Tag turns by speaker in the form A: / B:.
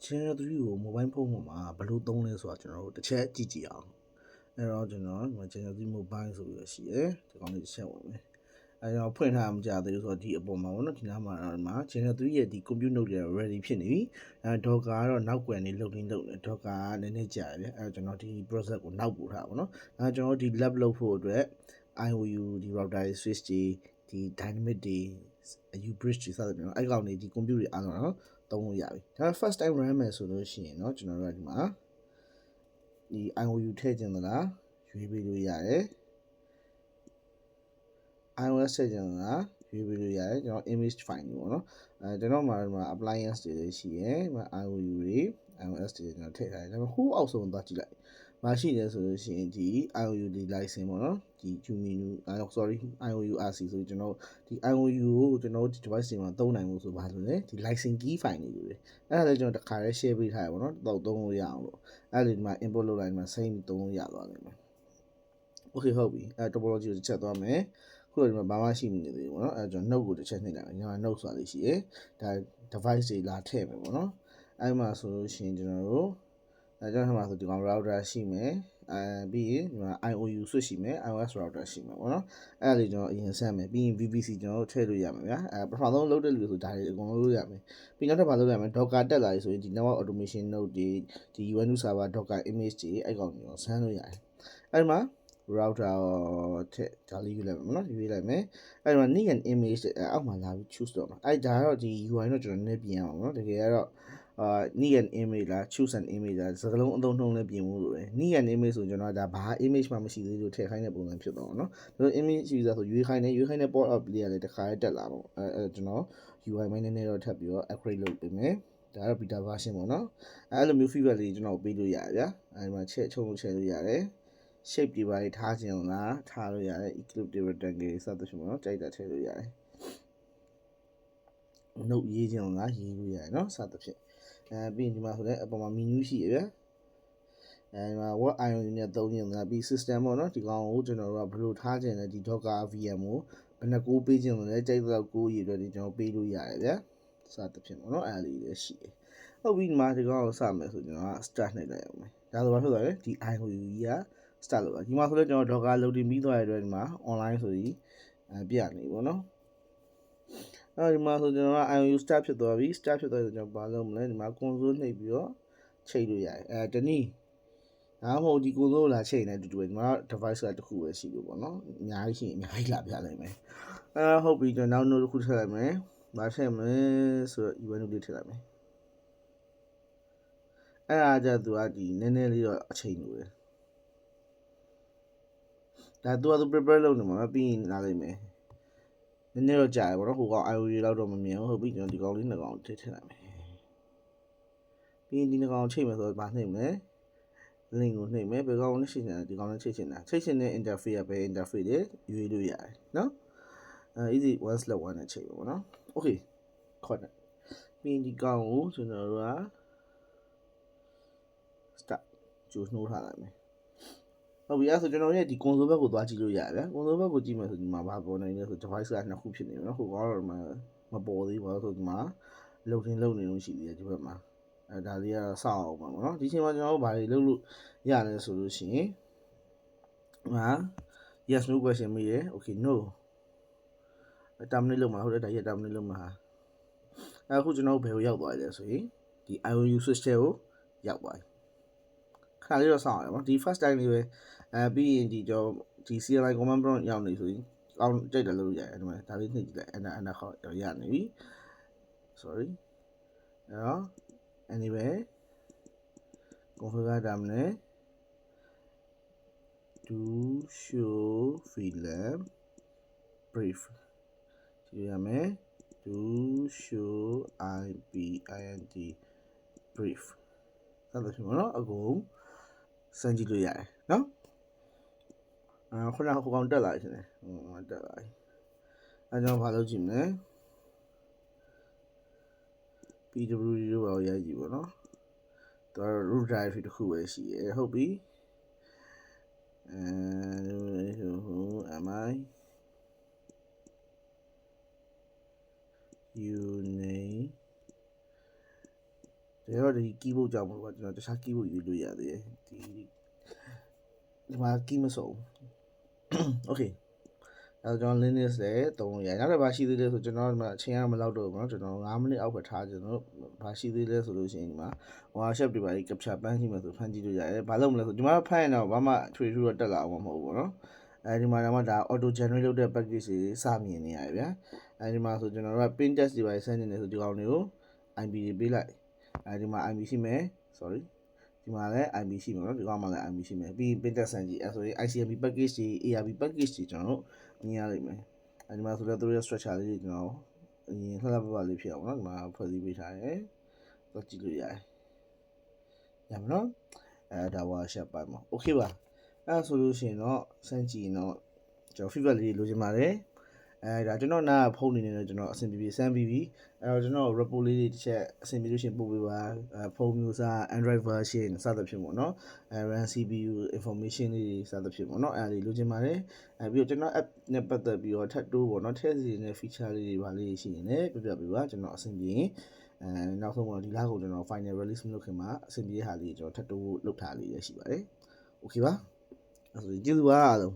A: Channel 3ကို mobile phone ပေါ်မှာဘယ်လိုသုံးလဲဆိုတာကျွန်တော်တို့တစ်ချက်ကြည့်ကြည့်အောင်အဲ့တော့ကျွန်တော်ဒီမှာ Channel 3 mobile ဆိုပြီးတော့ရှိတယ်ဒီကောင်လေးတစ်ချက်ဝင်မယ်အဲ့တော့ဖွင့်ထားမှမကြသေးဘူးဆိုတော့ဒီအပေါ်မှာပေါ့နော်ဒီနားမှာChannel 3ရဲ့ဒီ compute node တွေ ready ဖြစ်နေပြီDocker ကတော့နောက်ကွယ်နေ loading လုပ်နေ Docker ကနည်းနည်းကြာတယ်ဗျအဲ့တော့ကျွန်တော်ဒီ process ကိုနောက်ပို့ထားပါတော့ကျွန်တော်ဒီ lab လုပ်ဖို့အတွက် IOU ဒီ router switch တွေဒီ dynamic တွေ U bridge တွေစသဖြင့်အဲ့ကောင်တွေဒီ compute တွေအားလုံးတော့သုံးလို့ရပြီဒါ first time run မယ်ဆိုလို့ရှိရင်เนาะကျွန်တော်တို့ကဒီမှာဒီ IOU ထည့်ခြင်းသလားရွေးပေးလို့ရတယ် iOS ထည့်ခြင်းသလားရွေးပေးလို့ရတယ်ကျွန်တော် image file တွေပေါ့เนาะကျွန်တော်မှာဒီမှာ appliance တွေရှိရယ်ဒီမှာ IOU တွေ iOS တွေကျွန်တော်ထည့်ထားတယ်ဒါပေမဲ့ဟိုးအောက်ဆုံးသွားကြည့်လိုက်မရှိတယ်ဆိုလို့ရှိရင်ဒီ IOU ဒီ license ပေါ့နော်ဒီ QMenu sorry IOU RC ဆိုကျွန်တော်ဒီ IOU ကိုကျွန်တော်ဒီ device တွေမှာသုံးနိုင်မှုဆိုပါဆိုလေဒီ license key file တွေလို့အဲ့ဒါလည်းကျွန်တော်တစ်ခါတည်း share ပေးထားရပါတော့တော့သုံးလို့ရအောင်လို့အဲ့ဒီမှာ import လုပ်လိုက်ဒီမှာ save သုံးလို့ရသွားတယ် okay ဟုတ်ပြီအဲ့ topology ကိုတစ်ချက်သွားမယ်ခုတော့ဒီမှာဘာမှရှိမနေသေးဘူးပေါ့နော်အဲ့ကျွန်တော် node ကိုတစ်ချက်နှိပ်လိုက်မယ်ညီမ node ဆိုတာလေးရှိရယ်ဒါ device တွေလာထည့်မယ်ပေါ့နော်အဲ့မှာဆိုလို့ရှိရင်ကျွန်တော်တို့ကျွန်တော်မှာဆိုဒီကောင် router ရှိမယ်ပြီးရင်ဒီမှာ IOU switch ရှိမယ် iOS router ရှိမယ်ပေါ့နော်အဲ့ဒါလေးကျွန်တော်အရင်ဆက်မယ်ပြီးရင် VPC ကျွန်တော်တို့ထည့်လို့ရမယ်ဗျာပထမဆုံးလုပ်တဲ့လူဆိုဒါတွေအကုန်လုံးလုပ်ရမယ်ပြီးနောက်တစ်ခါလုပ်ရမယ် Docker တက်လာပြီဆိုရင်ဒီ network automation node တွေဒီ Ubuntu server Docker image တွေအဲ့ကောင်ကျွန်တော်ဆန်းလို့ရတယ်အဲ့မှာ router ထည့်ဒါလေးယူလိုက်မယ်နော်ယူလိုက်မယ်အဲ့မှာ need an image အောက်မှာလာပြီး choose တော့မှာအဲ့ဒါတော့ဒီ UI တော့ကျွန်တော်နည်းပြင်အောင်နော်တကယ်ကတော့need an image လား choose an image လားစကားလုံးအသုံးနှုန်းလည်းပြင်ဖို့လိုတယ် need an image ဆိုကျွန်တော်ဒါဘာ image မှမရှိသေးလို့ထည့်ခိုင်းတဲ့ပုံစံဖြစ်တော့เนาะဒါ image user ဆိုရွေးခိုင်းတဲ့ port up လေးရတယ်တခါလေးတက်လာတော့အဲကျွန်တော် UI မိုင်းနည်းနည်းတော့ထပ်ပြီးတော့ upgrade လုပ်ပေးမယ်ဒါတော့ beta version ပေါ့နော်အဲ့လိုမျိုး feedback လေးကျွန်တော်ပေးလို့ရတယ်ဗျာအဲ့မှာချက်ချုံလို့ချက်လို့ရတယ် shape တွေပါထားခြင်းလားထားလို့ရတယ် eclipse တွေ rectangle စသဖြင့်ပေါ့နော်ကြိုက်တာထည့်လို့ရတယ် note ရေးခြင်းလားရေးလို့ရတယ်เนาะစသဖြင့်ပြီးရင်ဒီမှာဆိုလည်းအပေါ်မှာ menu ရှိရဗျာဒီမှာ what IOU နဲ့သုံးခြင်းလားပြီး system ပေါ့နော်ဒီကောင်ကိုကျွန်တော်တို့ကဘယ်လိုထားခြင်းလဲဒီ Docker VM ကိုဘယ်နှကိုပေးခြင်းလဲကြိုက်တော့ကိုရည်အတွက်ဒီကျွန်တော်ပေးလို့ရတယ်ဗျာစသဖြင့်ပေါ့နော်အဲ့ဒါလေးလည်းရှိတယ်ဟုတ်ပြီဒီမှာဒီကောင်ကိုစမယ်ဆိုကျွန်တော်က start နှိပ်လိုက်အောင်မယ်ဒါဆိုဘာဖြစ်သွားလဲဒီ IOU ကြီးက start လုပ်တာဒီမှာဆိုလည်းကျွန်တော် Docker loading ပြီးသွားတဲ့အတွက်ဒီမှာ online ဆိုပြီးပြနေပေါ့နော်ဒီမှာဆိုကျွန်တော်က IOU start ဖြစ်သွားပြီ start ဖြစ်သွားဆိုကျွန်တော်ဘာလုပ်မလဲဒီမှာ console နှိပ်ပြီးတော့ချိန်လို့ရတယ်တနည်းဒါမှမဟုတ်ဒီ console လာချိန်နေတူတူပဲဒီမှာ device ကတစ်ခုပဲရှိလို့ပေါ့နော်အများကြီးရှိရင်အများကြီးလာပြလိုက်မယ်ဟုတ်ပြီကျွန်တော်နောက် node တစ်ခုထည့်လိုက်မယ်ဘာထည့်မလဲဆိုတော့ event လေးထည့်လိုက်မယ်အဲ့ဒါကြသူကဒီနည်းနည်းလေးတော့အချိန်လိုတယ်ဒါသူကသူ prepare လုပ်နေမှာပြီးရင်လာလိုက်မယ်နည်းနည်းတော့ကြာရပါတော့ဟိုကောင် IOU လောက်တော့မမြင်ဘူးဟုတ်ပြီကျွန်တော်ဒီကောင်လေးနှစ်ကောင်ထည့်လိုက်မယ်ပြီးရင်ဒီနှစ်ကောင်ချိန်မယ်ဆိုတော့ဗာနှိပ်မယ် link ကိုနှိပ်မယ်ဘယ်ကောင်နဲ့ချိန်နေတာဒီကောင်နဲ့ချိန်ချင်တဲ့ interface ပဲ interface တွေရွေးလို့ရတယ်နော်easy 1/1 နဲ့ချိန်ပါဘောနော် okay ခေါ်တယ်ပြီးရင်ဒီကောင်ကိုကျွန်တော်တို့က start ကြိုနှိုးထားလိုက်မယ်ဟုတ်ပြီအဲ့ဆိုကျွန်တော်ရဲ့ဒီ console ဘက်ကိုသွားကြည့်လို့ရတယ်ဗျာ console ဘက်ကိုကြည့်မယ်ဆိုဒီမှာဘာပေါ်နေလဲဆို device ကနှစ်ခုဖြစ်နေတယ်နော်ဟိုကတော့မပေါ်သေးဘူးဆိုဒီမှာ loading လုပ်နေလို့ရှိသေးတယ်ဒီဘက်မှာဒါလေးကတော့စောင့်အောင်ပါပေါ့နော်ဒီချိန်မှာကျွန်တော်တို့ဘာတွေလုပ်လို့ရလဲဆိုလို့ရှိရင်yes no question မေးရ okay no terminate လုပ်မှာဟုတ်တယ်ဒါကြီး terminate လုပ်မှာအခုကျွန်တော်တို့ဘယ်ကိုရောက်သွားလဲဆိုရင်ဒီ IOU switch ကိုရောက်သွားပြီခါလေးတော့စောင့်ရအောင်နော်ဒီ first time လေးပဲပြီးရင်ဒီ CLI command prompt ရောက်နေဆိုရင်ကောင်းကြိုက်တယ်လို့ရတယ်ဒီမှာဒါလေးနှိပ်ကြည့်လိုက်အနာခေါ်ရနေပြီ sorry နော် anyway configure terminal do show VLAN brief ကြည့်ရမယ် do show int brief အဲ့လိုဖြစ်မှာနော်အကုန်စမ်းကြည့်လို့ရတယ်နော်ခုနကဟိုကောင်တက်လာရှင်တယ်တက်လာပြီအဲကျွန်တော်ဘာလုပ်ကြည့်မလဲ pwd လို့ပါရိုက်ကြည့်ပါနော်သူက root directory တစ်ခုပဲရှိရဟုတ်ပြီmi uname ဒါတော့ဒီ keyboard ကြောင့်မလို့ပါကျွန်တော်တခြား keyboard ယူလို့ရသေးတယ်ဒီမှာ key မစုံ okay အဲ့တော့ကျွန်တော် Linux လည်းသုံးလို့ရတယ်နောက်တစ်ပါရှိသေးတယ်ဆိုကျွန်တော်ဒီမှာအချိန်ကမလောက်တော့ဘူးเนาะကျွန်တော်9မိနစ်အောက်ပဲထားကျွန်တော်ဘာရှိသေးလဲဆိုလို့ရှိရင်ဒီမှာ WhatsApp တွေပါဒီ capture ပန်းရှိမှဆိုဖန်ကြည့်လို့ရတယ်ဘာလို့မလဲဆိုဒီမှာဖတ်ရင်တော့ဘာမှထွေထူးတော့တက်လာအောင်မဟုတ်ဘူးเนาะအဲဒီမှာတော့ဒါ auto generate လုပ်တဲ့ package တွေစမြင်နေရတယ်ဗျာအဲဒီမှာဆိုကျွန်တော်တို့က pin test တွေပါဆန်းနေတယ်ဆိုဒီကောင်တွေကို IP တွေပေးလိုက်အဲဒီမှာ IP ရှိမယ် sorry ဒီမှာလည်း IP ရှိမှာเนาะဒီကောင်မှာလည်း IP ရှိမယ်ပြီး pin test ဆန်းကြည့်အဲဆိုရင် ICMP package တွေ ARP package တွေကျွန်တော်တို့မြင်ရလိမ့်မယ်အဲဒီမှာဆိုတော့သူတို့ရဲ့ structure လေးတွေကျွန်တော်အရင်လှလှပပလေးဖြစ်အောင်เนาะဒီမှာဖွဲ့စည်းပေးထားတယ်တော့ကြည့်လို့ရတယ်ရမနော်ဒါ WhatsApp ပိုင်းမှာ okay ပါအဲ့ဆိုလို့ရှိရင်တော့စမ်းကြည့်ရင်တော့ကျွန်တော် feedback လေးလိုချင်ပါတယ်ဒါကျွန်တော်နားဖုန်းနေနေတော့ကျွန်တော်အဆင်ပြေပြေစမ်းပြီးပြီအဲ့တော့ကျွန်တော် report လေးတွေတစ်ချက်အဆင်ပြေလို့ရှိရင်ပို့ပေးပါဖုန်းမျိုးစား Android version စသဖြင့်ပေါ့နော်RAM CPU information လေးတွေစသဖြင့်ပေါ့နော်အဲ့ဒါလေးလိုချင်ပါတယ်ပြီးတော့ကျွန်တော် app နဲ့ပတ်သက်ပြီးတော့ထပ်တိုးပေါ့နော်ထည့်စီနေတဲ့ feature လေးတွေပါလေးရှိရင်လည်းပြပြပေးပါကျွန်တော်အဆင်ပြေရင်နောက်ဆုံးတော့ဒီလောက်ကိုကျွန်တော် final release မလုပ်ခင်မှာအဆင်ပြေတဲ့ဟာလေးကျွန်တော်ထပ်တိုးလုပ်ထားလေးရရှိပါတယ် okay ပါအဲ့ဆိုကျေးဇူးပါအားလုံး